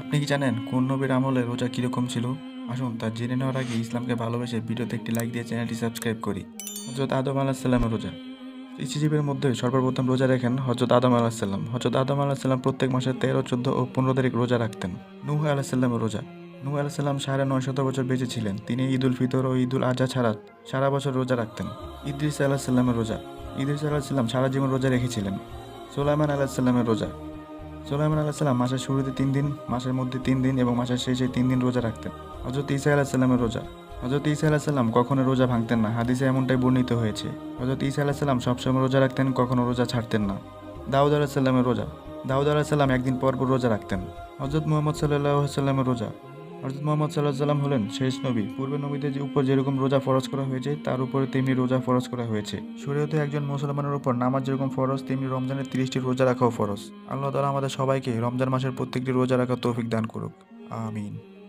আপনি কি জানেন কোন নবীর আমলে রোজা কিরকম ছিল? আসুন তা জেনে নেওয়ার আগে ইসলামকে ভালোবেসে ভিডিওতে একটি লাইক দিয়ে চ্যানেলটি সাবস্ক্রাইব করি। হযরত আদম আলাহিসাল্লামের রোজা। সৃষ্টিজীবের মধ্যে সর্বপ্রথম রোজা রাখেন হযরত আদম আলাহিসাল্লাম। হযরত আদম আলাহিসাল্লাম প্রত্যেক মাসে 13, 14 ও 15 তারিখ রোজা রাখতেন। নূহ আলাহিসাল্লামের রোজা। নূহ আলাহিসাল্লাম 950 বছর বেঁচে ছিলেন। তিনি ঈদ উল ফিতর ও ঈদ উল আজহা ছাড়া সারা বছর রোজা রাখতেন। ইদ্রিস আলাহিসাল্লামের রোজা। ইদ্রিস আলাহিসাল্লাম সারা জীবন রোজা রেখেছিলেন। সুলাইমান আলাহিসাল্লামের রোজা। সুলাইমান আলাহিসাল্লাম মাসের শুরুতে 3 দিন, মাসের মধ্যে 3 দিন এবং মাসের শেষে 3 দিন রোজা রাখতেন। হযরত ঈসা আলাহিসাল্লামের রোজা। হযরত ঈসা আলাহিসাল্লাম কখনো রোজা ভাঙতেন না, হাদিসে এমনটাই বর্ণিত হয়েছে। হযরত ঈসা আলাহিসাল্লাম সবসময় রোজা রাখতেন, কখনো রোজা ছাড়তেন না। দাউদ আলাহিসাল্লামের রোজা। দাউদ আলাহিসাল্লাম একদিন পর পর রোজা রাখতেন। হযরত মুহাম্মদ সাল্লাল্লাহু আলাইহি সাল্লামের রোজা। হযরত মুহাম্মদ সাল্লাল্লাহু আলাইহি সাল্লাম হলেন শেষ নবী। পূর্বে নবীদের উপর যেরকম রোজা ফরজ করা হয়েছে তার উপরে তেমনি রোজা ফরজ করা হয়েছে। শরীয়তে একজন মুসলমানের উপর নামাজ যেরকম ফরজ তেমনি রমজানের 30টি রোজা রাখাও ফরজ। আল্লাহ তাআলা আমাদের সবাইকে রমজান মাসের প্রত্যেকটি রোজা রাখার তৌফিক দান করুক। আমিন।